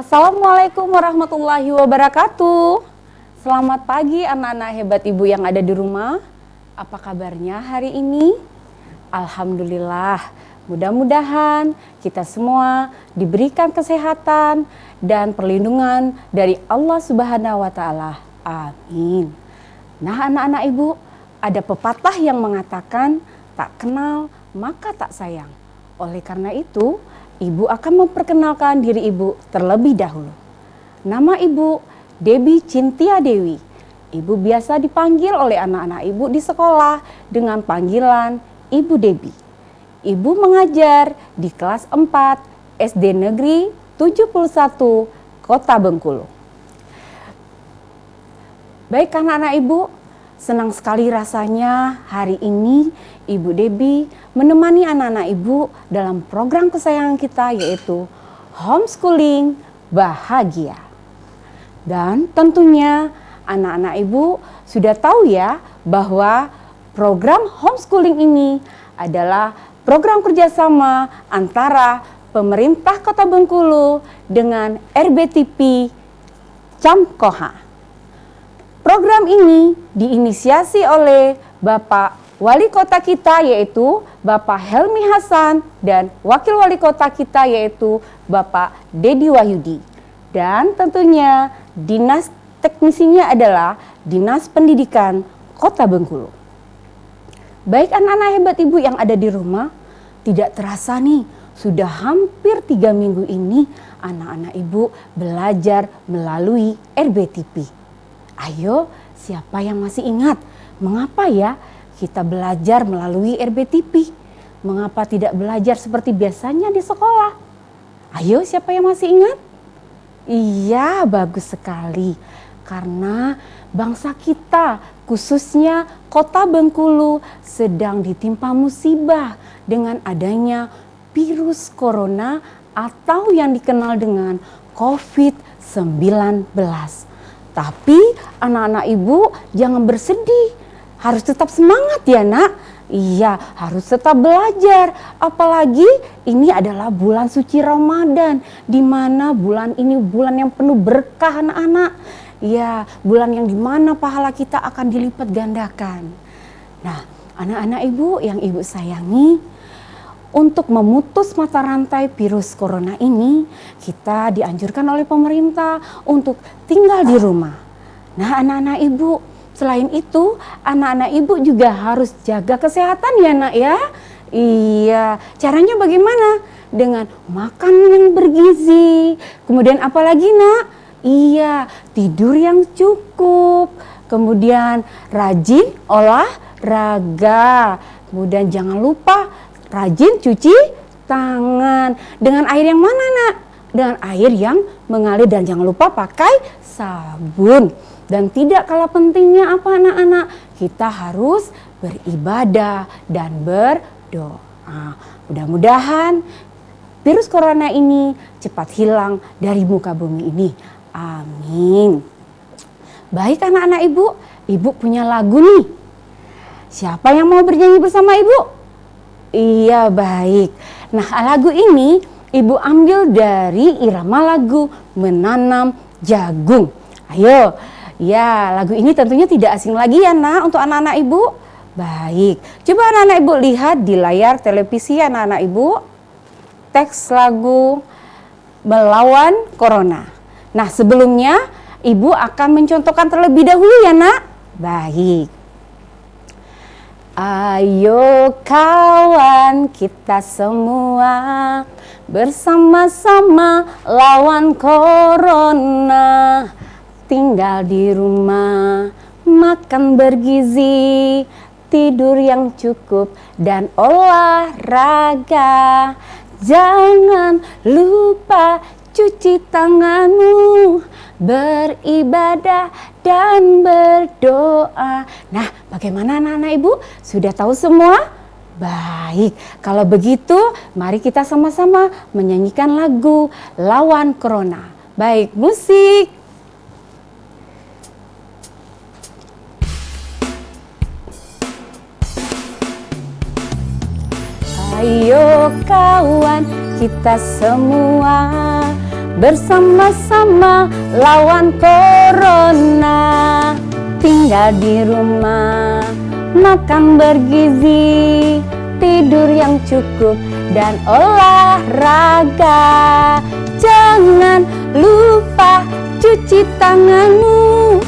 Assalamualaikum warahmatullahi wabarakatuh. Selamat pagi anak-anak hebat ibu yang ada di rumah. Apa kabarnya hari ini? Alhamdulillah, mudah-mudahan kita semua diberikan kesehatan dan perlindungan dari Allah Subhanahu wa Ta'ala. Amin. Nah, anak-anak ibu, ada pepatah yang mengatakan tak kenal maka tak sayang. Oleh karena itu, ibu akan memperkenalkan diri ibu terlebih dahulu. Nama ibu Debbie Cintia Dewi. Ibu biasa dipanggil oleh anak-anak ibu di sekolah dengan panggilan Ibu Debbie. Ibu mengajar di kelas 4 SD Negeri 71 Kota Bengkulu. Baik anak-anak ibu, senang sekali rasanya hari ini Ibu Debbie menemani anak-anak ibu dalam program kesayangan kita, yaitu Homeschooling Bahagia. Dan tentunya anak-anak ibu sudah tahu ya bahwa program homeschooling ini adalah program kerjasama antara pemerintah Kota Bengkulu dengan RBTP Camkoha. Program ini diinisiasi oleh Bapak Wali Kota kita, yaitu Bapak Helmi Hasan, dan Wakil Wali Kota kita, yaitu Bapak Dedi Wahyudi. Dan tentunya dinas teknisinya adalah Dinas Pendidikan Kota Bengkulu. Baik anak-anak hebat ibu yang ada di rumah, tidak terasa nih, sudah hampir 3 minggu ini anak-anak ibu belajar melalui RBTP. Ayo, siapa yang masih ingat mengapa ya kita belajar melalui RBTP? Mengapa tidak belajar seperti biasanya di sekolah? Ayo, siapa yang masih ingat? Iya, bagus sekali. Karena bangsa kita, khususnya Kota Bengkulu, sedang ditimpa musibah dengan adanya virus corona atau yang dikenal dengan COVID-19. Tapi anak-anak ibu jangan bersedih, harus tetap semangat ya nak. Iya, harus tetap belajar. Apalagi ini adalah bulan suci Ramadan, di mana bulan ini bulan yang penuh berkah anak-anak. Ya, bulan yang dimana pahala kita akan dilipat gandakan. Nah, anak-anak ibu yang ibu sayangi, untuk memutus mata rantai virus corona ini, kita dianjurkan oleh pemerintah untuk tinggal di rumah. Nah, anak-anak ibu, selain itu, anak-anak ibu juga harus jaga kesehatan ya nak ya. Iya, caranya bagaimana? Dengan makan yang bergizi. Kemudian apa lagi nak? Iya, tidur yang cukup. Kemudian rajin olahraga. Kemudian jangan lupa rajin cuci tangan. Dengan air yang mana nak? Dengan air yang mengalir, dan jangan lupa pakai sabun. Dan tidak kalah pentingnya apa anak-anak? Kita harus beribadah dan berdoa. Mudah-mudahan virus corona ini cepat hilang dari muka bumi ini. Amin. Baik anak-anak ibu, ibu punya lagu nih. Siapa yang mau bernyanyi bersama ibu? Iya, baik. Nah, lagu ini ibu ambil dari irama lagu Menanam Jagung. Ayo, ya lagu ini tentunya tidak asing lagi ya nak untuk anak-anak ibu. Baik, coba anak-anak ibu lihat di layar televisi anak-anak ibu. Teks lagu Melawan Corona. Nah, sebelumnya ibu akan mencontohkan terlebih dahulu ya nak. Baik. Ayo kawan, kita semua bersama-sama lawan corona. Tinggal di rumah, makan bergizi, tidur yang cukup, dan olahraga. Jangan lupa cuci tanganmu, beribadah dan berdoa. Nah, bagaimana anak-anak ibu? Sudah tahu semua? Baik, kalau begitu mari kita sama-sama menyanyikan lagu Lawan Corona. Baik, musik. Ayo kawan, kita semua bersama-sama lawan corona. Tinggal di rumah, makan bergizi, tidur yang cukup dan olahraga. Jangan lupa cuci tanganmu,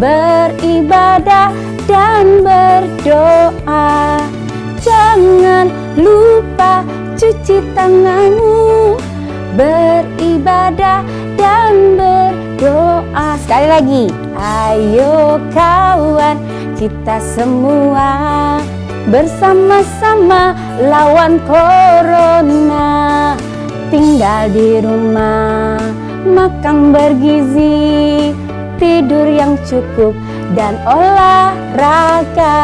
beribadah dan berdoa. Jangan lupa cuci tanganmu, beribadah dan berdoa. Sekali lagi, ayo kawan, kita semua bersama-sama lawan corona. Tinggal di rumah, makan bergizi, tidur yang cukup dan olahraga.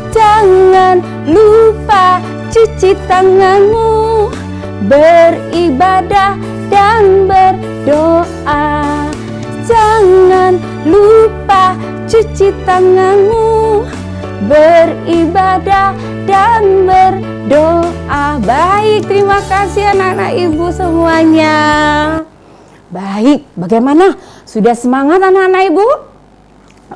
Jangan lupa cuci tanganmu, beribadah dan berdoa. Jangan lupa cuci tanganmu, beribadah dan berdoa. Baik, terima kasih anak-anak ibu semuanya. Baik, bagaimana? Sudah semangat anak-anak ibu?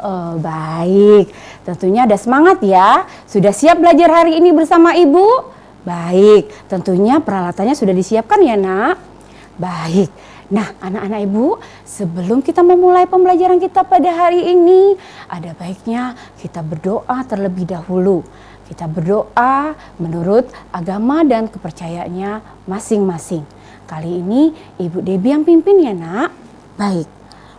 Oh, baik, tentunya ada semangat ya. Sudah siap belajar hari ini bersama ibu? Baik, tentunya peralatannya sudah disiapkan ya nak? Baik, nah anak-anak ibu, sebelum kita memulai pembelajaran kita pada hari ini, ada baiknya kita berdoa terlebih dahulu. Kita berdoa menurut agama dan kepercayaannya masing-masing. Kali ini Ibu Debbie yang pimpin ya nak? Baik,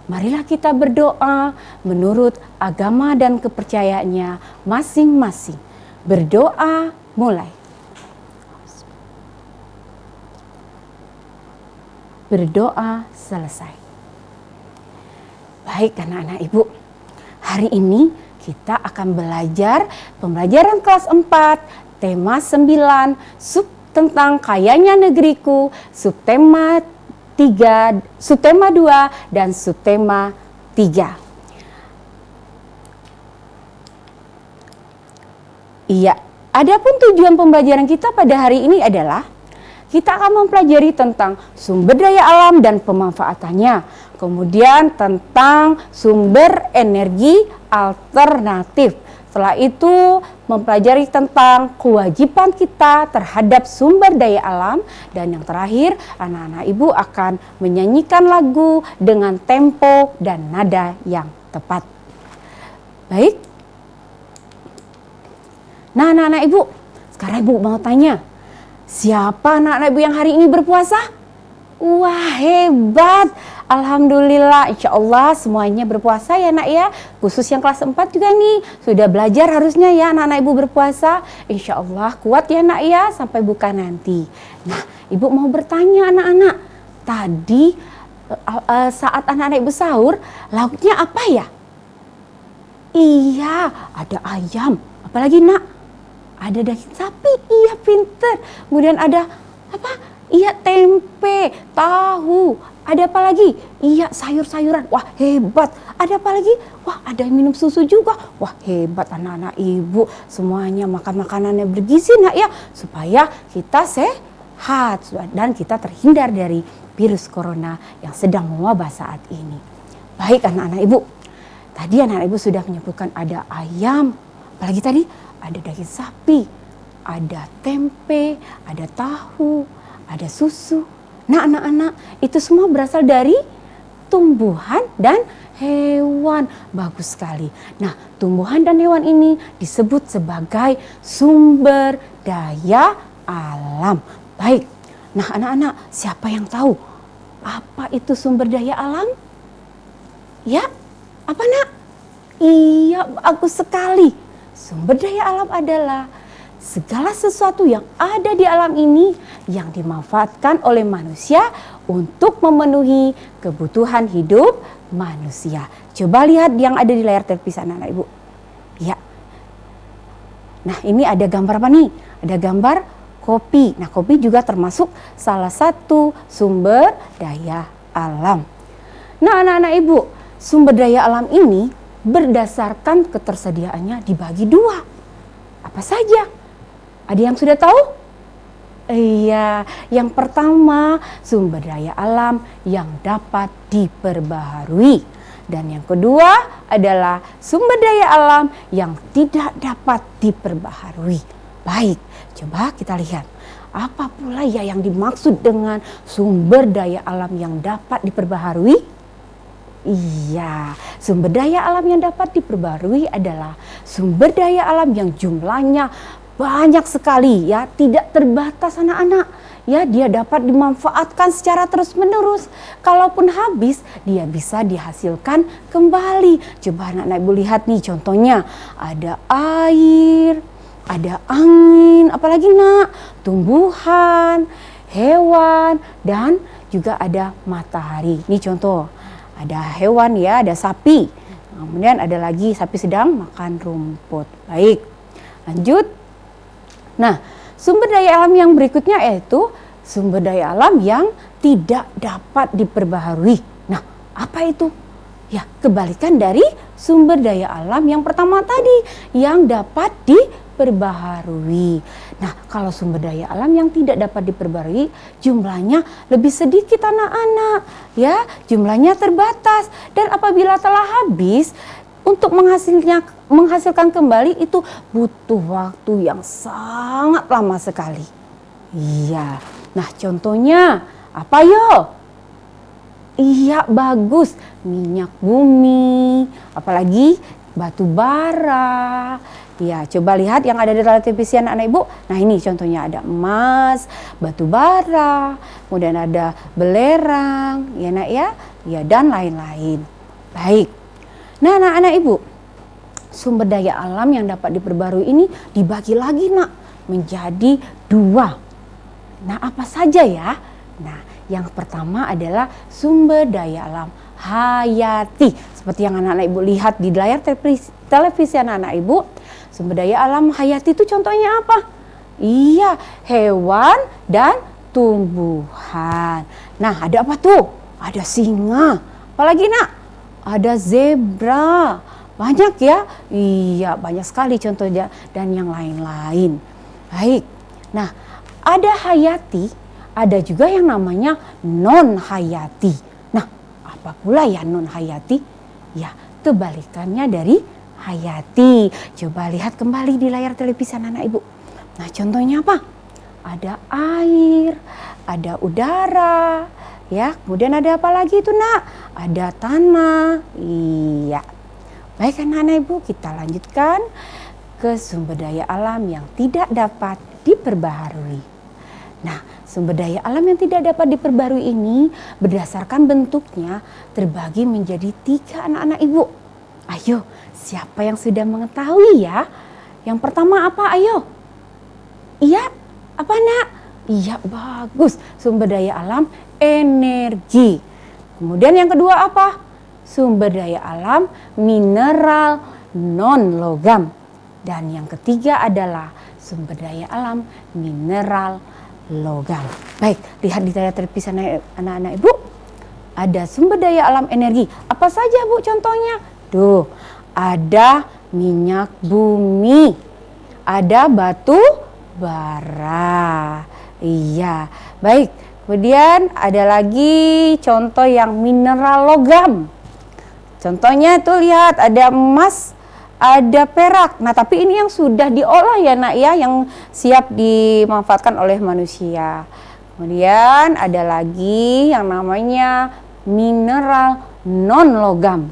marilah kita berdoa menurut agama dan kepercayaannya masing-masing. Berdoa mulai. Berdoa selesai. Baik anak-anak ibu, hari ini kita akan belajar pembelajaran kelas 4, tema 9, sub tentang kayanya negeriku, subtema 3, subtema 2, dan subtema 3. Iya, adapun tujuan pembelajaran kita pada hari ini adalah kita akan mempelajari tentang sumber daya alam dan pemanfaatannya. Kemudian tentang sumber energi alternatif. Setelah itu mempelajari tentang kewajiban kita terhadap sumber daya alam. Dan yang terakhir, anak-anak ibu akan menyanyikan lagu dengan tempo dan nada yang tepat. Baik. Nah anak-anak ibu, sekarang ibu mau tanya. Siapa anak-anak ibu yang hari ini berpuasa? Wah hebat, alhamdulillah, insya Allah semuanya berpuasa ya nak ya. Khusus yang kelas 4 juga nih, sudah belajar harusnya ya anak-anak ibu berpuasa. Insya Allah kuat ya nak ya sampai buka nanti. Nah ibu mau bertanya anak-anak, tadi saat anak-anak ibu sahur, lauknya apa ya? Iya, ada ayam, apalagi nak? Ada daging sapi, iya pinter. Kemudian ada apa? Iya tempe, tahu. Ada apa lagi? Iya sayur-sayuran. Wah hebat. Ada apa lagi? Wah ada minum susu juga. Wah hebat anak-anak ibu. Semuanya makan makanan yang bergizi nak ya. Supaya kita sehat dan kita terhindar dari virus corona yang sedang mewabah saat ini. Baik anak-anak ibu. Tadi anak-anak ibu sudah menyebutkan ada ayam. Apalagi tadi? Ada daging sapi, ada tempe, ada tahu, ada susu. Nah anak-anak, itu semua berasal dari tumbuhan dan hewan. Bagus sekali. Nah tumbuhan dan hewan ini disebut sebagai sumber daya alam. Baik, nah anak-anak siapa yang tahu apa itu sumber daya alam? Ya, apa nak? Iya, bagus sekali. Sumber daya alam adalah segala sesuatu yang ada di alam ini yang dimanfaatkan oleh manusia untuk memenuhi kebutuhan hidup manusia. Coba lihat yang ada di layar televisi anak-anak ibu. Ya. Nah ini ada gambar apa nih? Ada gambar kopi. Nah kopi juga termasuk salah satu sumber daya alam. Nah anak-anak ibu, sumber daya alam ini berdasarkan ketersediaannya dibagi dua. Apa saja? Ada yang sudah tahu? Iya, yang pertama sumber daya alam yang dapat diperbaharui. Dan yang kedua adalah sumber daya alam yang tidak dapat diperbaharui. Baik, coba kita lihat. Apa pula ya yang dimaksud dengan sumber daya alam yang dapat diperbaharui? Iya, sumber daya alam yang dapat diperbarui adalah sumber daya alam yang jumlahnya banyak sekali ya, tidak terbatas anak-anak. Ya, dia dapat dimanfaatkan secara terus-menerus. Kalaupun habis, dia bisa dihasilkan kembali. Coba anak-anak Ibu lihat nih contohnya, ada air, ada angin, apalagi nak, tumbuhan, hewan, dan juga ada matahari. Ini contoh. Ada hewan ya, ada sapi. Kemudian ada lagi sapi sedang makan rumput. Baik, lanjut. Nah, sumber daya alam yang berikutnya yaitu sumber daya alam yang tidak dapat diperbaharui. Nah, apa itu? Ya, kebalikan dari sumber daya alam yang pertama tadi yang dapat diperbaharui. Nah, kalau sumber daya alam yang tidak dapat diperbaharui jumlahnya lebih sedikit anak-anak, ya, jumlahnya terbatas dan apabila telah habis untuk menghasilkan kembali itu butuh waktu yang sangat lama sekali. Iya. Nah, contohnya apa yo? Iya, bagus. Minyak bumi, apalagi batu bara. Ya, coba lihat yang ada di layar televisi anak-anak Ibu. Nah, ini contohnya ada emas, batu bara, kemudian ada belerang, ya nak ya, ya dan lain-lain. Baik. Nah, anak-anak Ibu, sumber daya alam yang dapat diperbarui ini dibagi lagi nak menjadi dua. Nah, apa saja ya? Nah, yang pertama adalah sumber daya alam hayati. Seperti yang anak-anak Ibu lihat di layar televisi anak-anak Ibu, sumber daya alam hayati itu contohnya apa? Iya, hewan dan tumbuhan. Nah, ada apa tuh? Ada singa. Apalagi nak? Ada zebra. Banyak ya? Iya, banyak sekali contohnya dan yang lain-lain. Baik. Nah, ada hayati, ada juga yang namanya non hayati. Nah, apa pula ya non hayati? Ya, kebalikannya dari hayati. Coba lihat kembali di layar televisi anak-anak Ibu. Nah, contohnya apa? Ada air, ada udara, ya. Kemudian ada apa lagi itu nak? Ada tanah. Iya. Baik anak-anak Ibu, kita lanjutkan ke sumber daya alam yang tidak dapat diperbaharui. Nah, sumber daya alam yang tidak dapat diperbarui ini berdasarkan bentuknya terbagi menjadi 3 anak-anak Ibu. Ayo, siapa yang sudah mengetahui ya? Yang pertama apa? Ayo. Iya, apa nak? Iya, bagus. Sumber daya alam energi. Kemudian yang kedua apa? Sumber daya alam mineral non logam. Dan yang ketiga adalah sumber daya alam mineral logam. Baik, lihat di layar televisi anak-anak Ibu. Ada sumber daya alam energi. Apa saja Bu contohnya? Tuh, ada minyak bumi. Ada batu bara. Iya, baik. Kemudian ada lagi contoh yang mineral logam. Contohnya tuh lihat ada emas, ada perak. Nah, tapi ini yang sudah diolah ya nak ya, yang siap dimanfaatkan oleh manusia. Kemudian ada lagi yang namanya mineral non logam.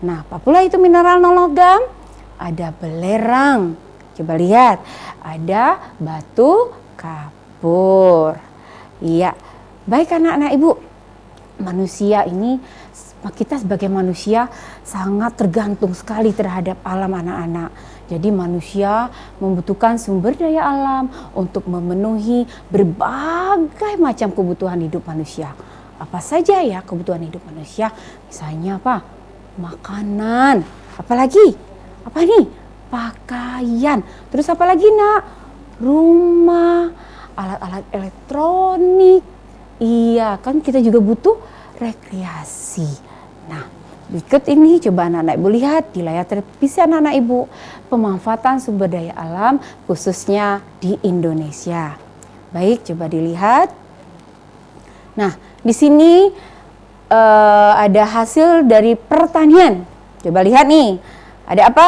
Nah, apa pula itu mineral non logam? Ada belerang. Coba lihat, ada batu kapur. Iya, baik anak-anak Ibu. Manusia ini, kita sebagai manusia sangat tergantung sekali terhadap alam anak-anak. Jadi manusia membutuhkan sumber daya alam untuk memenuhi berbagai macam kebutuhan hidup manusia. Apa saja ya kebutuhan hidup manusia? Misalnya apa? Makanan. Apalagi? Apa nih? Pakaian. Terus apa lagi nak? Rumah, alat-alat elektronik. Iya, kan kita juga butuh rekreasi. Nah, berikut ini coba anak-anak Ibu lihat di layar televisi anak-anak Ibu pemanfaatan sumber daya alam khususnya di Indonesia. Baik, coba dilihat. Nah, di sini ada hasil dari pertanian. Coba lihat nih, ada apa?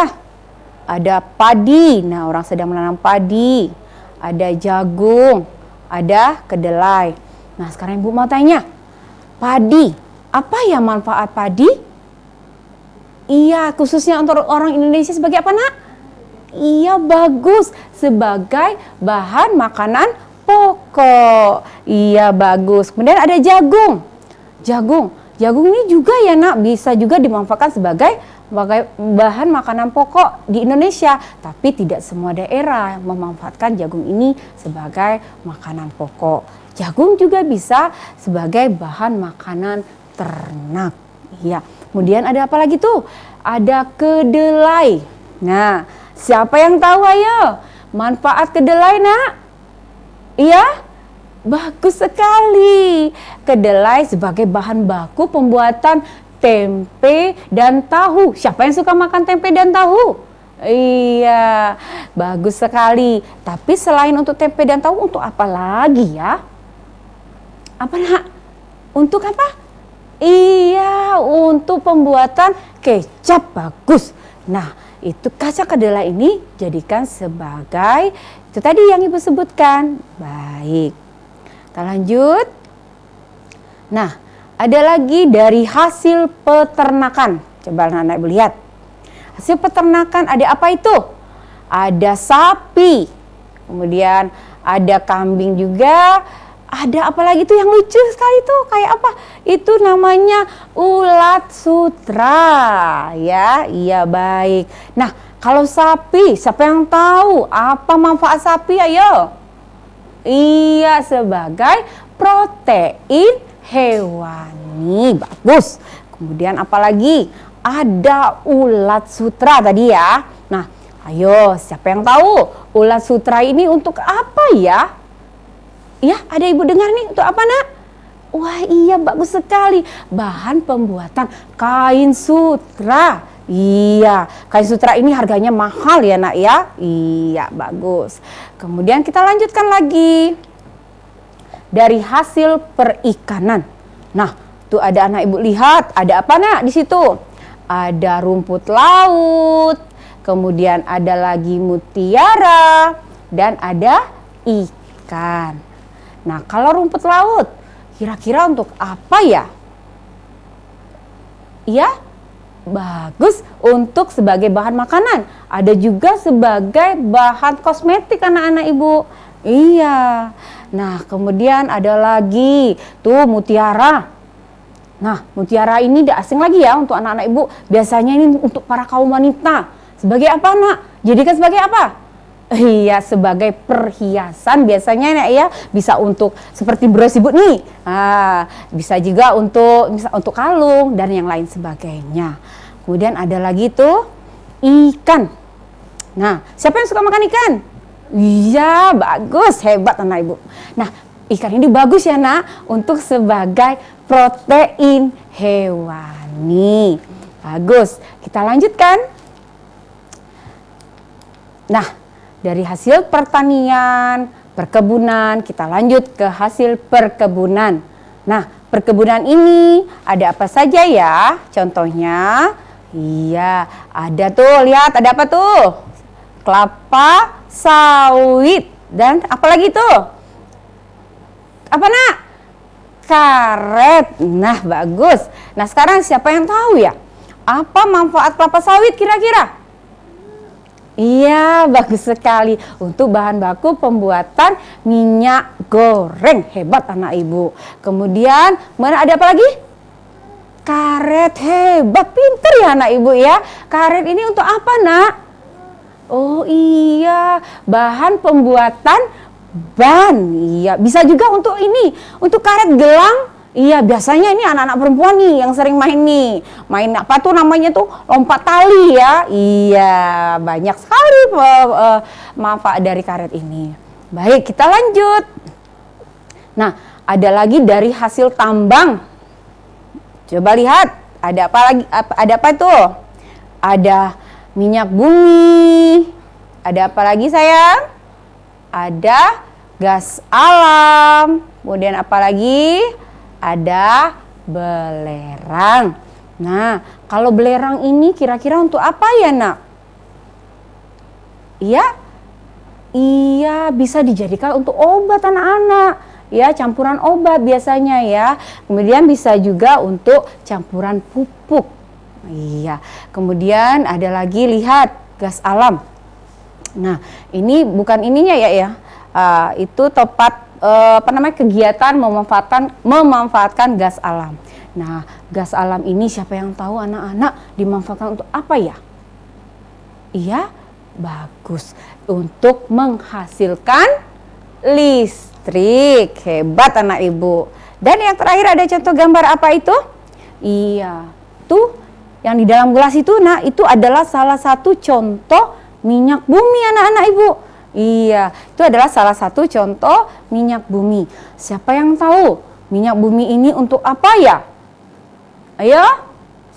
Ada padi. Nah, orang sedang menanam padi. Ada jagung, ada kedelai. Nah, sekarang Ibu mau tanya, padi, apa ya manfaat padi? Iya, khususnya untuk orang Indonesia sebagai apa, Nak? Iya, bagus, sebagai bahan makanan pokok. Iya, bagus. Kemudian ada jagung. Jagung ini juga ya, Nak, bisa juga dimanfaatkan sebagai bahan makanan pokok di Indonesia, tapi tidak semua daerah memanfaatkan jagung ini sebagai makanan pokok. Jagung juga bisa sebagai bahan makanan ternak. Iya. Kemudian ada apa lagi tuh? Ada kedelai. Nah, siapa yang tahu ayo? Manfaat kedelai, Nak? Iya? Bagus sekali. Kedelai sebagai bahan baku pembuatan tempe dan tahu. Siapa yang suka makan tempe dan tahu? Iya, bagus sekali. Tapi selain untuk tempe dan tahu, untuk apa lagi ya? Apa, Nak? Untuk apa? Iya, untuk pembuatan kecap. Bagus. Nah, itu kacang kedelai ini jadikan sebagai itu tadi yang Ibu sebutkan. Baik. Kita lanjut. Nah, ada lagi dari hasil peternakan. Coba anak-anak lihat. Hasil peternakan ada apa itu? Ada sapi. Kemudian ada kambing juga. Ada apa lagi tuh yang lucu sekali tuh? Kayak apa? Itu namanya ulat sutra. Ya, iya baik. Nah, kalau sapi, siapa yang tahu apa manfaat sapi? Ayo. Iya, sebagai protein hewani. Bagus. Kemudian apalagi? Ada ulat sutra tadi ya. Nah, ayo siapa yang tahu ulat sutra ini untuk apa ya? Ya, ada Ibu dengar nih, untuk apa, Nak? Wah, iya bagus sekali. Bahan pembuatan kain sutra. Iya, kain sutra ini harganya mahal ya, Nak ya. Iya, bagus. Kemudian kita lanjutkan lagi. Dari hasil perikanan. Nah, tuh ada anak Ibu lihat, ada apa, Nak, di situ? Ada rumput laut, kemudian ada lagi mutiara, dan ada ikan. Nah, kalau rumput laut, kira-kira untuk apa ya? Iya? Bagus untuk sebagai bahan makanan. Ada juga sebagai bahan kosmetik anak-anak Ibu. Iya. Nah, kemudian ada lagi tuh mutiara. Nah, mutiara ini tidak asing lagi ya untuk anak-anak Ibu. Biasanya ini untuk para kaum wanita. Sebagai apa, Nak? Jadikan sebagai apa? Iya, sebagai perhiasan biasanya, Nak ya. Bisa untuk seperti bros Ibu nih. Nah, bisa juga untuk kalung dan yang lain sebagainya. Kemudian ada lagi tuh ikan. Nah, siapa yang suka makan ikan? Iya, bagus, hebat anak Ibu. Nah, ikan ini bagus ya, Nak, untuk sebagai protein hewani. Bagus. Kita lanjutkan. Nah, dari hasil pertanian, perkebunan, kita lanjut ke hasil perkebunan. Nah, perkebunan ini ada apa saja ya? Contohnya, iya, ada tuh, lihat ada apa tuh? Kelapa sawit. Dan apa lagi tuh? Apa, Nak? Karet. Nah, bagus. Nah, sekarang siapa yang tahu ya? Apa manfaat kelapa sawit kira-kira? Iya, bagus sekali. Untuk bahan baku pembuatan minyak goreng. Hebat anak Ibu. Kemudian, mana ada apa lagi? Karet. Hebat, pinter ya anak Ibu ya. Karet ini untuk apa, Nak? Oh iya, bahan pembuatan ban. Iya, bisa juga untuk ini, untuk karet gelang. Iya, biasanya ini anak-anak perempuan nih yang sering main nih. Main apa tuh namanya tuh? Lompat tali ya. Iya, banyak sekali manfaat dari karet ini. Baik, kita lanjut. Nah, ada lagi dari hasil tambang. Coba lihat, ada apa lagi? Ada apa tuh? Ada minyak bumi. Ada apa lagi sayang? Ada gas alam. Kemudian apa lagi? Ada belerang. Nah, kalau belerang ini kira-kira untuk apa ya, Nak? Iya, bisa dijadikan untuk obat anak-anak. Ya, campuran obat biasanya ya. Kemudian bisa juga untuk campuran pupuk. Iya. Kemudian ada lagi, lihat, gas alam. Nah, ini bukan ininya ya. Itu tepat kegiatan memanfaatkan gas alam. Nah, gas alam ini siapa yang tahu anak-anak dimanfaatkan untuk apa ya? Iya, bagus. Untuk menghasilkan listrik. Hebat anak ibu. Dan yang terakhir ada contoh gambar apa itu? Iya, tuh yang di dalam gelas itu, nah itu adalah salah satu contoh minyak bumi anak-anak ibu. Iya, itu adalah salah satu contoh minyak bumi. Siapa yang tahu minyak bumi ini untuk apa ya? Ayo,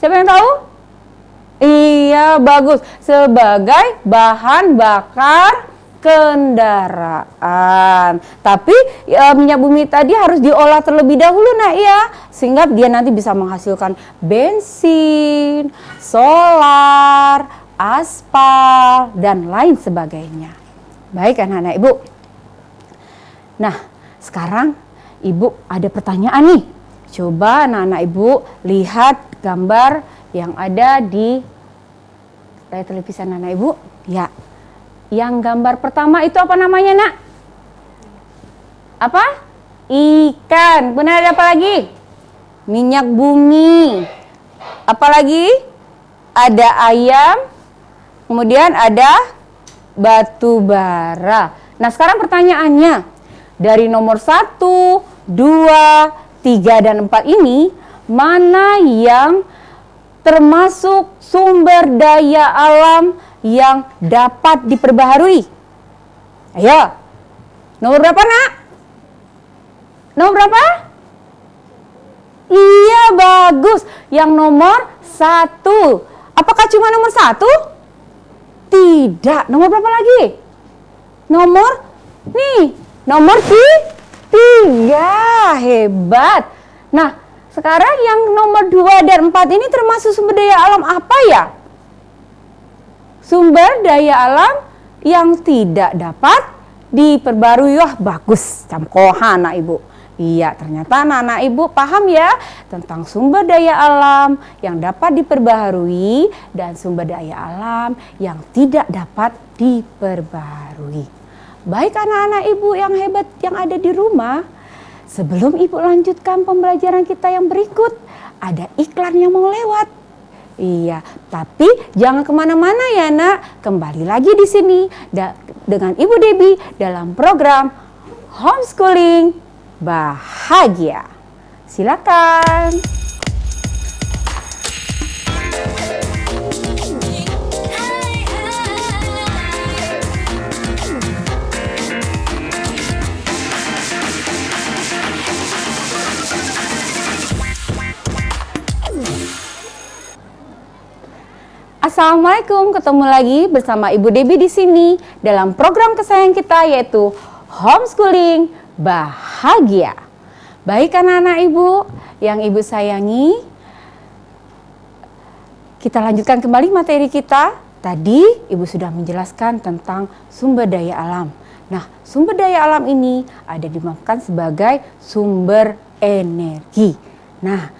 siapa yang tahu? Iya, bagus. Sebagai bahan bakar kendaraan. Tapi minyak bumi tadi harus diolah terlebih dahulu, nak ya, sehingga dia nanti bisa menghasilkan bensin, solar, aspal, dan lain sebagainya. Baik anak-anak ibu. Nah, sekarang ibu ada pertanyaan nih. Coba anak-anak ibu lihat gambar yang ada di layar televisi anak-anak ibu. Ya, yang gambar pertama itu apa namanya, nak? Apa? Ikan. Benar, ada apa lagi? Minyak bumi. Apa lagi? Ada ayam. Kemudian ada batu bara. Nah, sekarang pertanyaannya, dari nomor 1, 2, 3, dan 4 ini, mana yang termasuk sumber daya alam yang dapat diperbaharui? Ayo, nomor berapa, nak? Nomor berapa? Iya, bagus. Yang nomor 1. Apakah cuma nomor 1? Tidak. Nomor berapa lagi? Nomor 3. Hebat. Nah, sekarang yang nomor 2 dan 4 ini termasuk sumber daya alam apa ya? Sumber daya alam yang tidak dapat diperbarui. Wah, bagus. Camkohan, anak ibu. Iya, ternyata anak-anak ibu paham ya tentang sumber daya alam yang dapat diperbaharui dan sumber daya alam yang tidak dapat diperbaharui. Baik anak-anak ibu yang hebat yang ada di rumah, sebelum ibu lanjutkan pembelajaran kita yang berikut, ada iklan yang mau lewat. Iya, tapi jangan kemana-mana ya nak, kembali lagi di sini dengan Ibu Debbie dalam program Homeschooling Bahagia. Silakan. Assalamualaikum, ketemu lagi bersama Ibu Debbie di sini dalam program kesayangan kita yaitu Homeschooling Bahagia. Baik anak-anak ibu yang ibu sayangi, kita lanjutkan kembali materi kita. Tadi ibu sudah menjelaskan tentang sumber daya alam. Nah, sumber daya alam ini ada dimaksudkan sebagai sumber energi. Nah,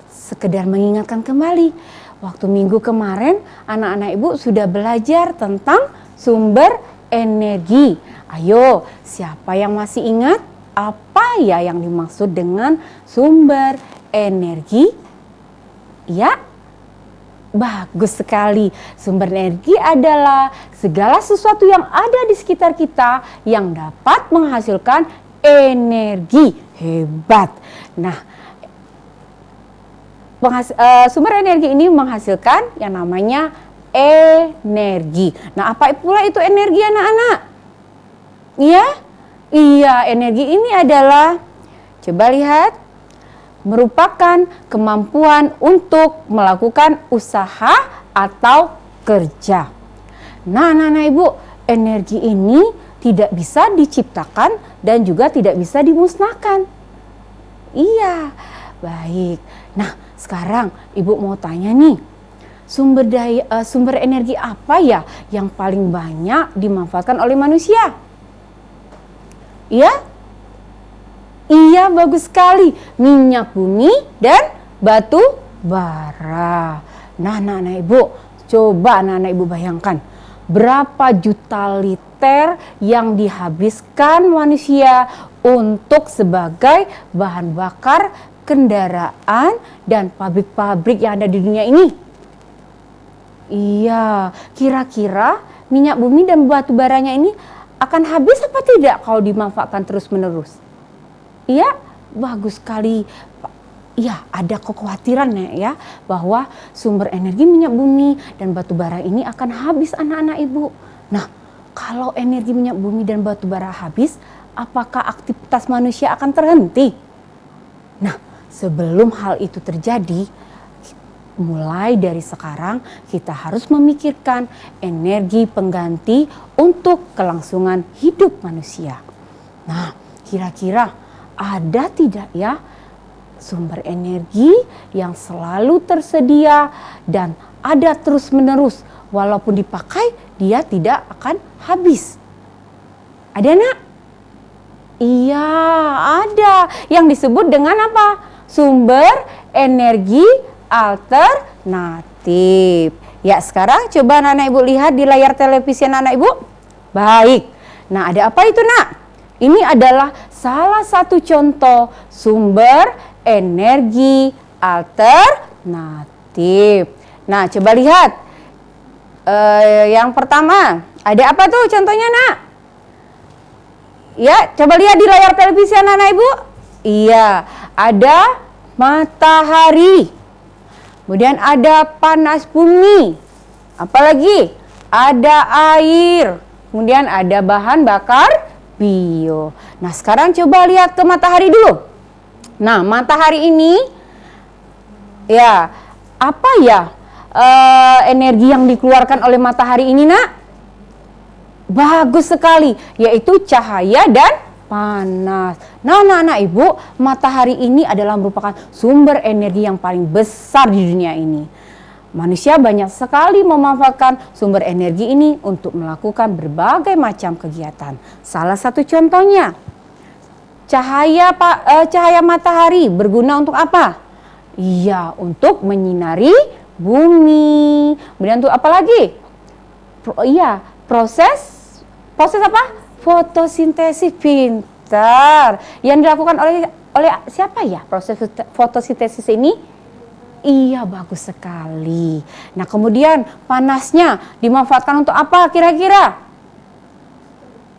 sekedar mengingatkan kembali, waktu minggu kemarin anak-anak ibu sudah belajar tentang sumber energi. Ayo, siapa yang masih ingat apa ya yang dimaksud dengan sumber energi? Ya, bagus sekali. Sumber energi adalah segala sesuatu yang ada di sekitar kita yang dapat menghasilkan energi. Hebat. Nah, sumber energi ini menghasilkan yang namanya energi. Nah, apa pula itu energi anak-anak? Iya, energi ini adalah, coba lihat, merupakan kemampuan untuk melakukan usaha atau kerja. Nah, anak-anak ibu, energi ini tidak bisa diciptakan dan juga tidak bisa dimusnahkan. Iya, baik. Nah, sekarang Ibu mau tanya nih, sumber energi apa ya yang paling banyak dimanfaatkan oleh manusia? Iya? Iya, bagus sekali. Minyak bumi dan batu bara. Nah, anak-anak Ibu, coba anak-anak Ibu bayangkan, berapa juta liter yang dihabiskan manusia untuk sebagai bahan bakar kendaraan dan pabrik-pabrik yang ada di dunia ini? Iya, kira-kira minyak bumi dan batu baranya ini akan habis apa tidak kalau dimanfaatkan terus-menerus? Iya, bagus sekali. Iya, ada kekhawatiran ya bahwa sumber energi minyak bumi dan batu bara ini akan habis anak-anak Ibu. Nah, kalau energi minyak bumi dan batu bara habis, apakah aktivitas manusia akan terhenti? Nah, sebelum hal itu terjadi, mulai dari sekarang kita harus memikirkan energi pengganti untuk kelangsungan hidup manusia. Nah, kira-kira ada tidak ya sumber energi yang selalu tersedia dan ada terus-menerus, walaupun dipakai dia tidak akan habis? Ada nak? Iya, ada. Yang disebut dengan apa? Sumber energi alternatif. Ya, sekarang coba anak-anak Ibu lihat di layar televisi anak-anak Ibu. Baik. Nah, ada apa itu nak? Ini adalah salah satu contoh sumber energi alternatif. Nah, coba lihat. Yang pertama, ada apa tuh contohnya nak? Ya, coba lihat di layar televisi anak-anak Ibu. Iya, ada matahari. Kemudian ada panas bumi. Apalagi? Ada air. Kemudian ada bahan bakar bio. Nah, sekarang coba lihat ke matahari dulu. Nah, matahari ini ya, apa ya energi yang dikeluarkan oleh matahari ini nak? Bagus sekali, yaitu cahaya dan panas. Nah, anak-anak Ibu, matahari ini adalah merupakan sumber energi yang paling besar di dunia ini. Manusia banyak sekali memanfaatkan sumber energi ini untuk melakukan berbagai macam kegiatan. Salah satu contohnya, cahaya matahari berguna untuk apa? Iya, untuk menyinari bumi. Kemudian untuk apa lagi? Proses apa? Fotosintesis. Pintar. Yang dilakukan oleh siapa ya proses fotosintesis ini? Iya, bagus sekali. Nah, kemudian panasnya dimanfaatkan untuk apa kira-kira?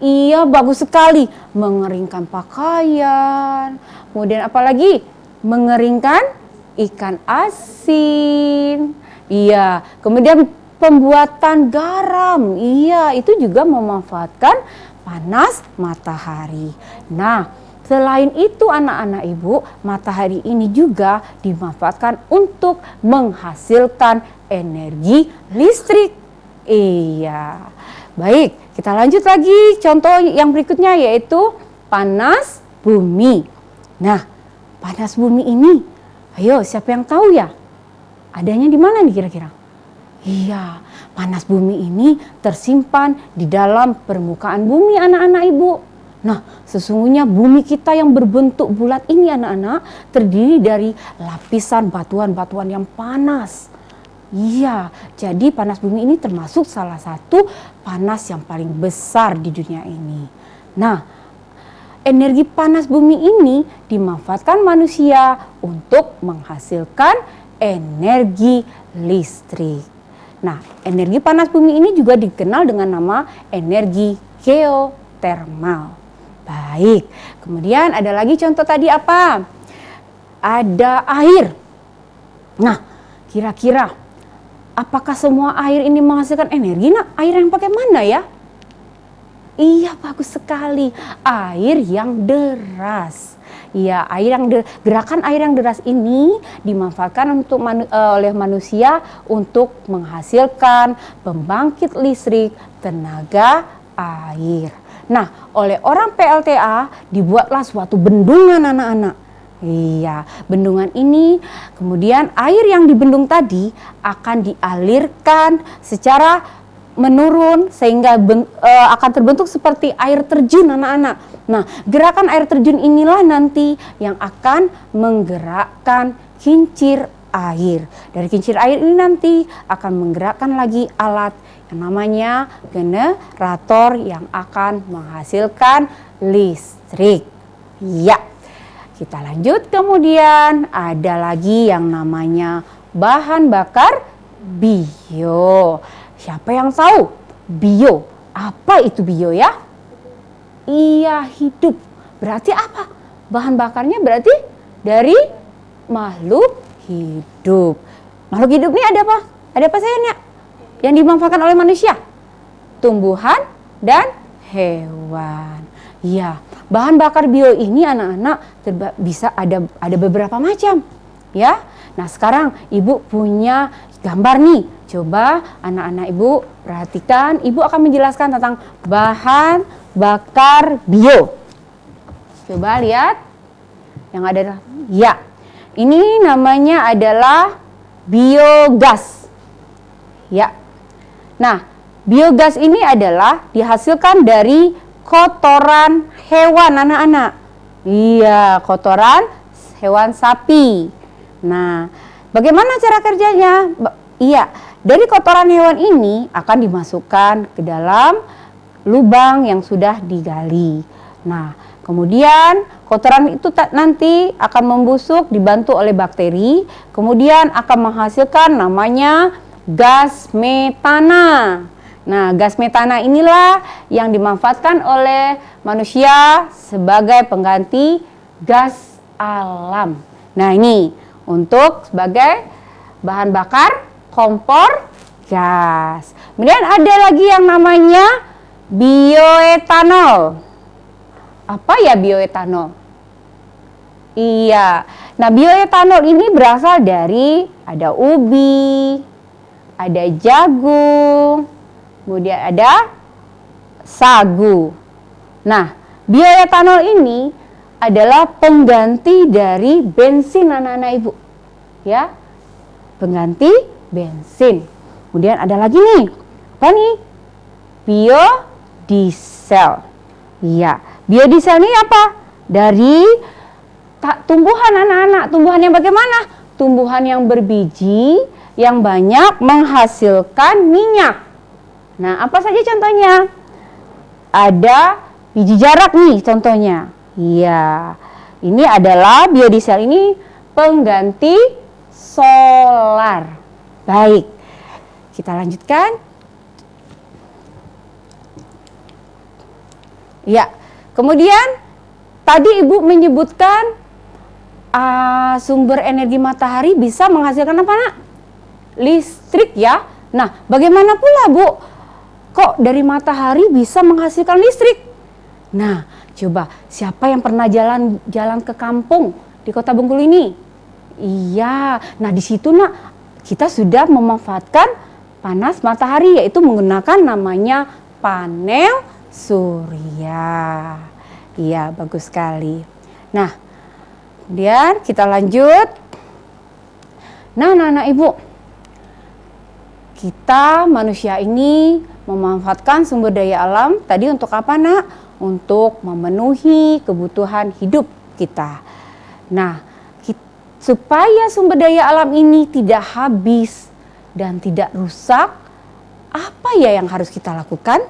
Iya, bagus sekali. Mengeringkan pakaian. Kemudian apa lagi? Mengeringkan ikan asin. Iya, kemudian pembuatan garam. Iya, itu juga memanfaatkan panas matahari. Nah, selain itu anak-anak Ibu, matahari ini juga dimanfaatkan untuk menghasilkan energi listrik. Iya. Baik, kita lanjut lagi contoh yang berikutnya yaitu panas bumi. Nah, panas bumi ini, ayo siapa yang tahu ya? Adanya di mana nih kira-kira? Iya, panas bumi ini tersimpan di dalam permukaan bumi anak-anak Ibu. Nah, sesungguhnya bumi kita yang berbentuk bulat ini anak-anak terdiri dari lapisan batuan-batuan yang panas. Iya, jadi panas bumi ini termasuk salah satu panas yang paling besar di dunia ini. Nah, energi panas bumi ini dimanfaatkan manusia untuk menghasilkan energi listrik. Nah, energi panas bumi ini juga dikenal dengan nama energi geotermal. Baik, kemudian ada lagi contoh tadi apa? Ada air. Nah, kira-kira apakah semua air ini menghasilkan energi? Nah, air yang pakai mana ya? Iya, bagus sekali. Air yang deras. Iya, gerakan air yang deras ini dimanfaatkan oleh manusia untuk menghasilkan pembangkit listrik tenaga air. Nah, oleh orang PLTA dibuatlah suatu bendungan anak-anak. Iya, bendungan ini kemudian air yang dibendung tadi akan dialirkan secara menurun sehingga akan terbentuk seperti air terjun anak-anak. Nah, gerakan air terjun inilah nanti yang akan menggerakkan kincir air. Dari kincir air ini nanti akan menggerakkan lagi alat yang namanya generator yang akan menghasilkan listrik. Ya, kita lanjut. Kemudian ada lagi yang namanya bahan bakar bio. Siapa yang tahu bio? Apa itu bio ya? Iya, hidup. Berarti apa? Bahan bakarnya berarti dari makhluk hidup. Makhluk hidup ini ada apa? Ada apa sayangnya? Yang dimanfaatkan oleh manusia? Tumbuhan dan hewan. Ya, bahan bakar bio ini anak-anak bisa ada beberapa macam. Ya, nah sekarang ibu punya gambar nih. Coba anak-anak ibu perhatikan. Ibu akan menjelaskan tentang bahan bakar bio. Coba lihat yang ada. Ya, ini namanya adalah biogas. Ya. Nah, biogas ini adalah dihasilkan dari kotoran hewan anak-anak. Iya, kotoran hewan sapi. Nah, bagaimana cara kerjanya? Iya, dari kotoran hewan ini akan dimasukkan ke dalam lubang yang sudah digali. Nah, kemudian kotoran itu nanti akan membusuk dibantu oleh bakteri, kemudian akan menghasilkan namanya gas metana. Nah, gas metana inilah yang dimanfaatkan oleh manusia sebagai pengganti gas alam. Nah, ini untuk sebagai bahan bakar kompor gas. Kemudian ada lagi yang namanya bioetanol. Apa ya bioetanol? Iya. Nah, bioetanol ini berasal dari ada ubi, ada jagung, kemudian ada sagu. Nah, bioetanol ini adalah pengganti dari bensin anak-anak ibu. Ya, pengganti bensin. Kemudian ada lagi nih, apa nih? Biodiesel. Iya, biodiesel ini apa? Dari tumbuhan anak-anak. Tumbuhan yang bagaimana? Tumbuhan yang berbiji, yang banyak menghasilkan minyak. Nah, apa saja contohnya? Ada biji jarak nih contohnya. Iya, ini adalah biodiesel ini pengganti solar. Baik, kita lanjutkan. Ya, kemudian tadi ibu menyebutkan sumber energi matahari bisa menghasilkan apa nak? Listrik ya. Nah, bagaimana pula bu? Kok dari matahari bisa menghasilkan listrik? Nah, coba siapa yang pernah jalan ke kampung di Kota Bengkulu ini? Iya, nah di situ nak kita sudah memanfaatkan panas matahari yaitu menggunakan namanya panel surya. Iya, bagus sekali. Nah, kemudian kita lanjut. Nah, anak-anak ibu, kita manusia ini memanfaatkan sumber daya alam tadi untuk apa nak? Untuk memenuhi kebutuhan hidup kita. Nah, supaya sumber daya alam ini tidak habis dan tidak rusak, apa ya yang harus kita lakukan?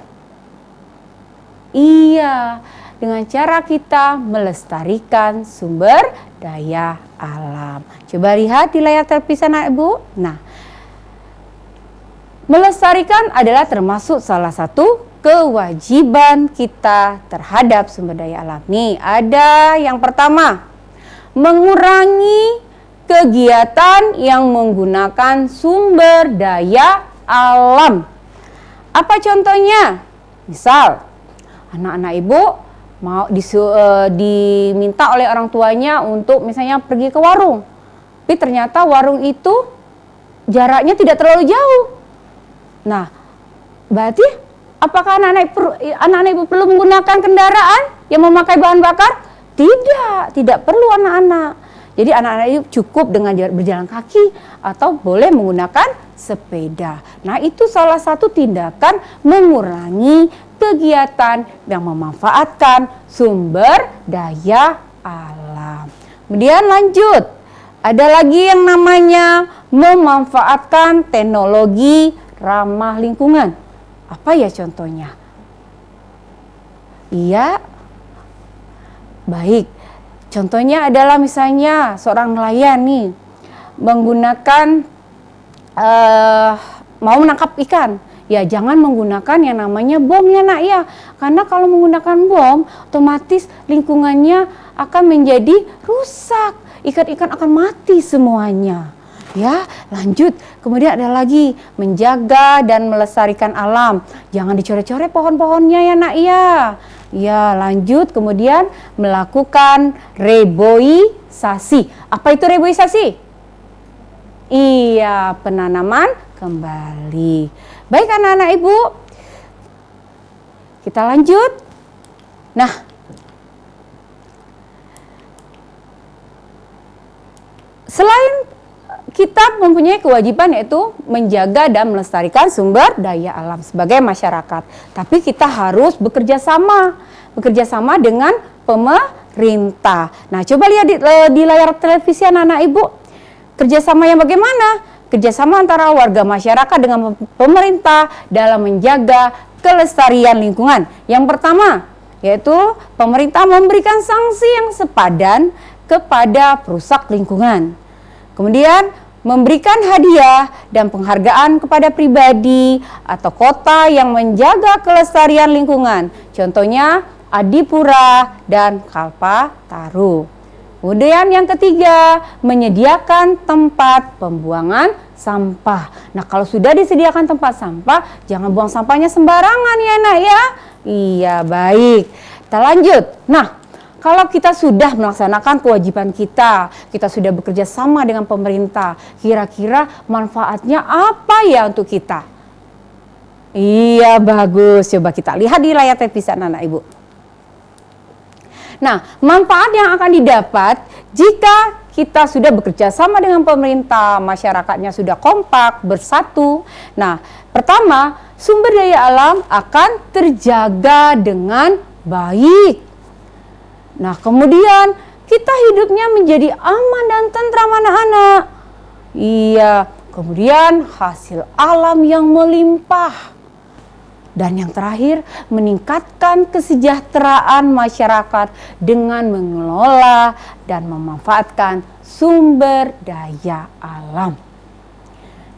Iya, dengan cara kita melestarikan sumber daya alam. Coba lihat di layar televisi anak ibu. Nah, melestarikan adalah termasuk salah satu kewajiban kita terhadap sumber daya alam. Nih, ada yang pertama, mengurangi kegiatan yang menggunakan sumber daya alam. Apa contohnya? Misal, anak-anak ibu mau diminta oleh orang tuanya untuk misalnya pergi ke warung. Tapi ternyata warung itu jaraknya tidak terlalu jauh. Nah, berarti Apakah anak-anak ibu perlu menggunakan kendaraan yang memakai bahan bakar? Tidak perlu anak-anak. Jadi anak-anak ibu cukup dengan berjalan kaki atau boleh menggunakan sepeda. Nah, itu salah satu tindakan mengurangi kegiatan yang memanfaatkan sumber daya alam. Kemudian lanjut, ada lagi yang namanya memanfaatkan teknologi ramah lingkungan. Apa ya contohnya? Iya, baik. Contohnya adalah misalnya seorang nelayan nih menggunakan mau menangkap ikan. Ya jangan menggunakan yang namanya bom ya nak ya. Karena kalau menggunakan bom otomatis lingkungannya akan menjadi rusak. Ikan-ikan akan mati semuanya. Ya, lanjut. Kemudian ada lagi menjaga dan melestarikan alam. Jangan dicoret-coret pohon-pohonnya ya nak ya. Ya, lanjut. Kemudian melakukan reboisasi. Apa itu reboisasi? Iya, penanaman kembali. Baik anak-anak ibu, kita lanjut. Nah, selain kita mempunyai kewajiban yaitu menjaga dan melestarikan sumber daya alam sebagai masyarakat. Tapi kita harus bekerja sama dengan pemerintah. Nah, coba lihat di layar televisi anak-anak ibu. Kerjasama yang bagaimana? Kerjasama antara warga masyarakat dengan pemerintah dalam menjaga kelestarian lingkungan. Yang pertama, yaitu pemerintah memberikan sanksi yang sepadan kepada perusak lingkungan. Kemudian memberikan hadiah dan penghargaan kepada pribadi atau kota yang menjaga kelestarian lingkungan. Contohnya Adipura dan Kalpataru. Kemudian yang ketiga, menyediakan tempat pembuangan sampah. Nah, kalau sudah disediakan tempat sampah, jangan buang sampahnya sembarangan ya nak ya. Iya, baik. Kita lanjut. Nah, kalau kita sudah melaksanakan kewajiban kita sudah bekerja sama dengan pemerintah, kira-kira manfaatnya apa ya untuk kita? Iya, bagus. Coba kita lihat di layar televisi anak-anak ibu. Nah, manfaat yang akan didapat jika kita sudah bekerja sama dengan pemerintah, masyarakatnya sudah kompak, bersatu. Nah, pertama, sumber daya alam akan terjaga dengan baik. Nah, kemudian kita hidupnya menjadi aman dan tentram anak-anak. Iya, kemudian hasil alam yang melimpah. Dan yang terakhir, meningkatkan kesejahteraan masyarakat dengan mengelola dan memanfaatkan sumber daya alam.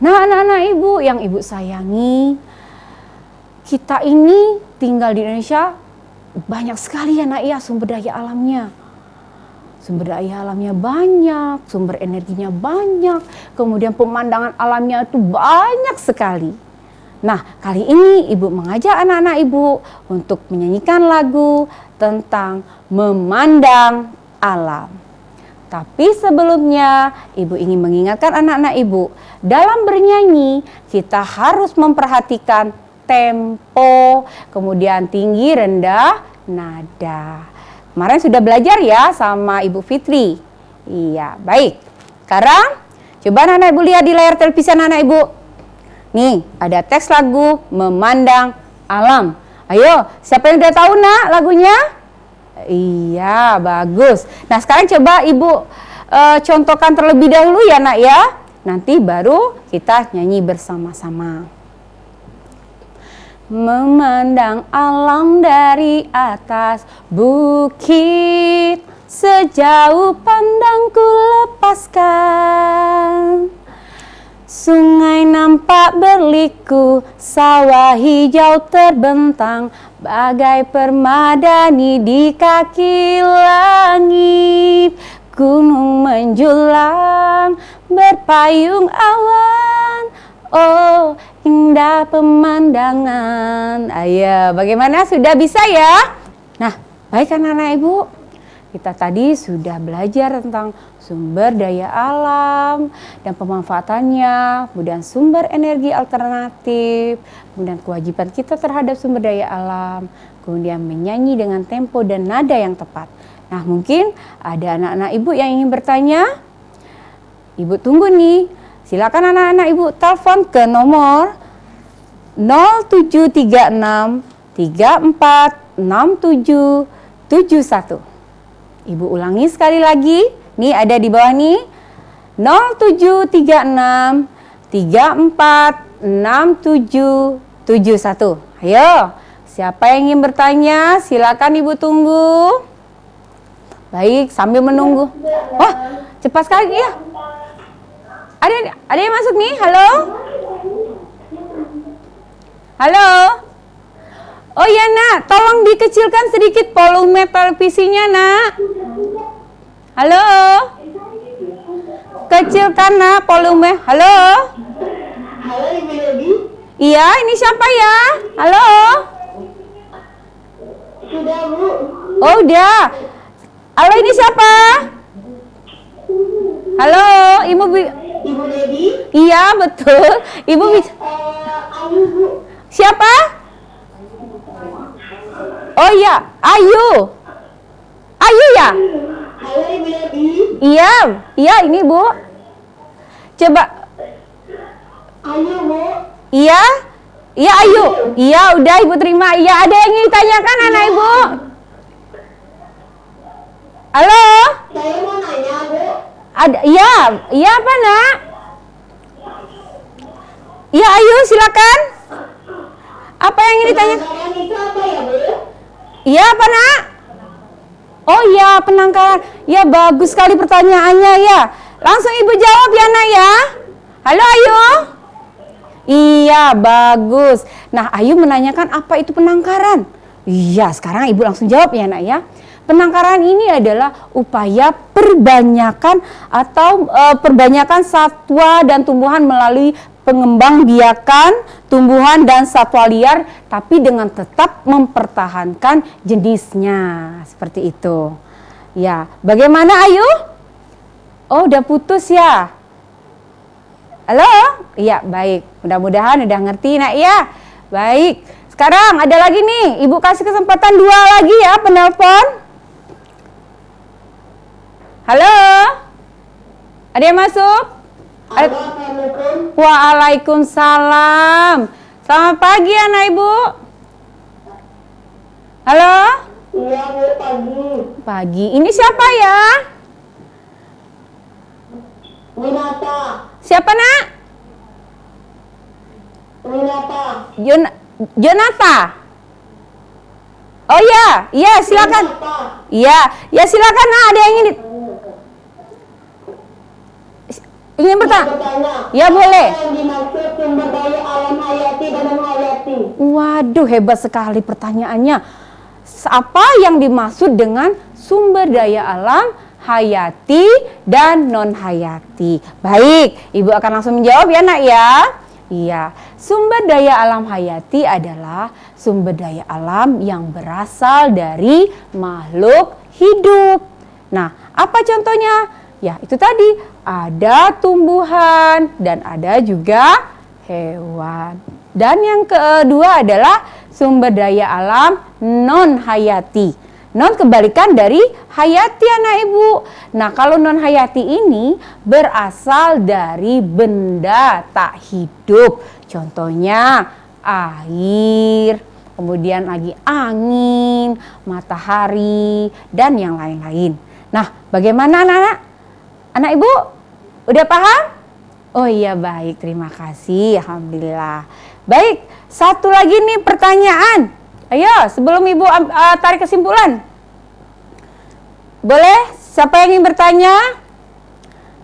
Nah, anak-anak ibu yang ibu sayangi, kita ini tinggal di Indonesia banyak sekali ya nak ya sumber daya alamnya. Sumber daya alamnya banyak, sumber energinya banyak, kemudian pemandangan alamnya itu banyak sekali. Nah, kali ini ibu mengajak anak-anak ibu untuk menyanyikan lagu tentang memandang alam. Tapi sebelumnya ibu ingin mengingatkan anak-anak ibu, dalam bernyanyi kita harus memperhatikan tempo, kemudian tinggi, rendah, nada. Kemarin sudah belajar ya sama Ibu Fitri. Iya, baik. Sekarang coba anak-anak ibu lihat di layar televisi anak-anak ibu. Nih, ada teks lagu Memandang Alam. Ayo, siapa yang udah tahu nak lagunya? Iya, bagus. Nah, sekarang coba ibu contohkan terlebih dahulu ya nak ya. Nanti baru kita nyanyi bersama-sama. Memandang alam dari atas bukit, sejauh pandangku lepaskan. Sungai nampak berliku, sawah hijau terbentang, bagai permadani di kaki langit. Gunung menjulang, berpayung awan, oh indah pemandangan. Ayo, bagaimana? Sudah bisa ya? Nah, baik anak-anak ibu. kita tadi sudah belajar tentang sumber daya alam dan pemanfaatannya, kemudian sumber energi alternatif, kemudian kewajiban kita terhadap sumber daya alam, kemudian menyanyi dengan tempo dan nada yang tepat. Nah, mungkin ada anak-anak ibu yang ingin bertanya. Ibu tunggu nih. Silakan anak-anak ibu telepon ke nomor 0736 34 67 71. Ibu ulangi sekali lagi. Nih ada di bawah nih. 0736 34 67 71. Ayo, siapa yang ingin bertanya? Silakan ibu tunggu. Baik, sambil menunggu. Wah, cepat sekali ya. Ada yang masuk nih? Halo? Halo? Oh iya nak, tolong dikecilkan sedikit volume televisinya nak. Halo? Kecilkan nak volume. Halo? Halo Ibu Debi. Iya, ini siapa ya? Halo? Sudah Bu. Oh udah. Halo, ini siapa? Halo, Ibu Ibu Debi. Iya betul. Ibu Ayu Bu. siapa? Oh iya, Ayu. Ayu ya? Halo Ibu Debi. Iya ini Bu. Coba. Ayu Bu. Iya Ayu. Iya udah Ibu terima. Iya, ada yang ingin ditanyakan anak Ibu? Halo? Saya mau nanya Bu. Ada. Iya apa nak? Iya Ayu silakan. Apa yang ingin ditanya? Penangkaran itu apa ya Bu? Iya apa nak? Oh iya penangkaran. Ya bagus sekali pertanyaannya ya. Langsung Ibu jawab ya nak ya. Halo Ayu. Iya bagus. Nah Ayu menanyakan apa itu penangkaran. Iya sekarang Ibu langsung jawab ya nak ya. Penangkaran ini adalah upaya perbanyakan atau perbanyakan satwa dan tumbuhan melalui pengembangbiakan tumbuhan dan satwa liar tapi dengan tetap mempertahankan jenisnya. Seperti itu. Ya, bagaimana Ayu? Oh, udah putus ya? Halo? Iya, baik. Mudah-mudahan udah ngerti nak ya. Baik. Sekarang ada lagi nih, Ibu kasih kesempatan 2 lagi ya penelpon. Halo? Ada yang masuk? Assalamualaikum. Waalaikumsalam. Selamat pagi anak Ibu. Halo? Iya Bu, pagi. Pagi. Ini siapa ya? Winata. Siapa nak? Winata. Jonata. Oh iya silakan. Winata. Iya silakan nak. Ada yang ingin bertanya? Bertanya. Ya boleh. Apa yang dimaksud sumber daya alam hayati dan non hayati? Waduh hebat sekali pertanyaannya. Apa yang dimaksud dengan sumber daya alam hayati dan non hayati? Baik, Ibu akan langsung menjawab ya nak ya. Iya, sumber daya alam hayati adalah sumber daya alam yang berasal dari makhluk hidup. Nah, apa contohnya? Ya, itu tadi ada tumbuhan dan ada juga hewan. Dan yang kedua adalah sumber daya alam non hayati. Non kebalikan dari hayati anak Ibu. Nah, kalau non hayati ini berasal dari benda tak hidup. Contohnya air, kemudian lagi angin, matahari, dan yang lain-lain. Nah, bagaimana anak-anak? Anak Ibu, udah paham? Oh iya baik, terima kasih, alhamdulillah. Baik, satu lagi nih pertanyaan. Ayo, sebelum Ibu tarik kesimpulan. Boleh? Siapa yang ingin bertanya?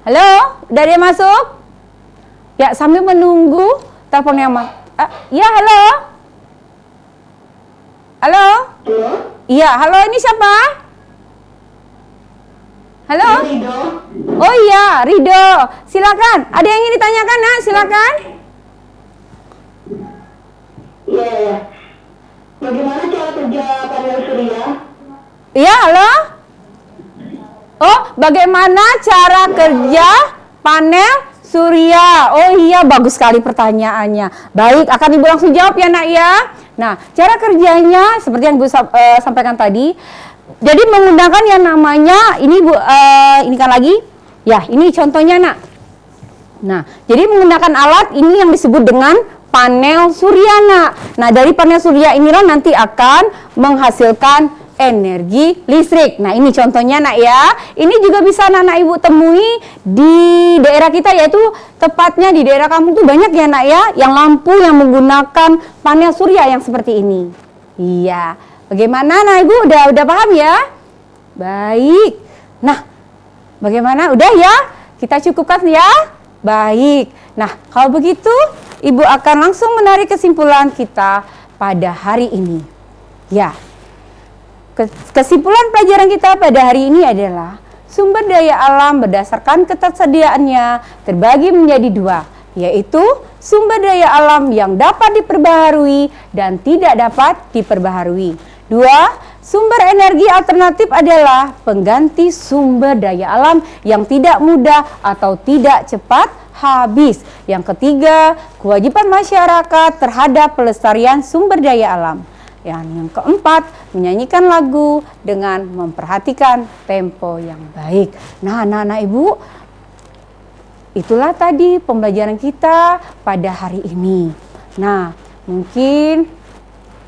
Halo, udah ada yang masuk? Ya, sambil menunggu telepon yang ya, halo? Halo? Halo? Iya, halo, ini siapa? Halo? Ridho. Oh iya, Ridho. Silakan. Ada yang ingin ditanyakan, nak? Silakan. Iya. Bagaimana cara kerja panel surya? Iya, halo? Oh, bagaimana cara kerja panel surya? Oh iya, bagus sekali pertanyaannya. Baik, akan Ibu langsung jawab ya nak ya. Nah, cara kerjanya seperti yang Ibu sampaikan tadi. Jadi menggunakan yang namanya, ini Bu, ini kan lagi. Ya, ini contohnya nak. Nah, jadi menggunakan alat ini yang disebut dengan panel surya nak. Nah, dari panel surya inilah nanti akan menghasilkan energi listrik. Nah, ini contohnya nak ya. Ini juga bisa anak-anak Ibu temui di daerah kita, yaitu tepatnya di daerah kampung tuh banyak ya nak ya, yang lampu yang menggunakan panel surya yang seperti ini. Iya. Bagaimana nak Ibu? Udah paham ya? Baik. Nah, bagaimana? Udah ya? Kita cukupkan ya? Baik. Nah, kalau begitu Ibu akan langsung menarik kesimpulan kita pada hari ini. Ya. Kesimpulan pelajaran kita pada hari ini adalah sumber daya alam berdasarkan ketersediaannya terbagi menjadi dua, yaitu sumber daya alam yang dapat diperbaharui dan tidak dapat diperbaharui. Dua, sumber energi alternatif adalah pengganti sumber daya alam yang tidak mudah atau tidak cepat habis. Yang ketiga, kewajiban masyarakat terhadap pelestarian sumber daya alam. Yang keempat, menyanyikan lagu dengan memperhatikan tempo yang baik. Nah, anak-anak Ibu, itulah tadi pembelajaran kita pada hari ini. Nah, mungkin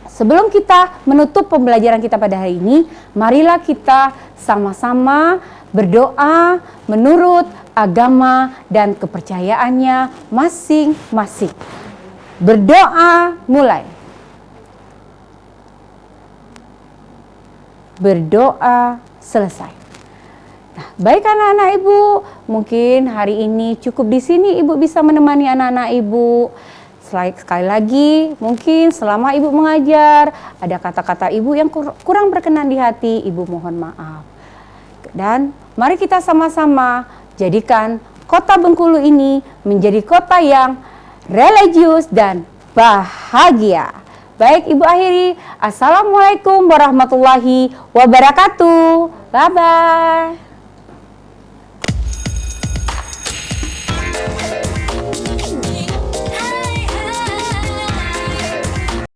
sebelum kita menutup pembelajaran kita pada hari ini, marilah kita sama-sama berdoa menurut agama dan kepercayaannya masing-masing. Berdoa mulai. Berdoa selesai. Nah, baik anak-anak Ibu, mungkin hari ini cukup di sini Ibu bisa menemani anak-anak Ibu. Sekali lagi, mungkin selama Ibu mengajar, ada kata-kata Ibu yang kurang berkenan di hati, Ibu mohon maaf. Dan mari kita sama-sama jadikan kota Bengkulu ini menjadi kota yang religius dan bahagia. Baik, Ibu akhiri. Assalamualaikum warahmatullahi wabarakatuh. Bye-bye.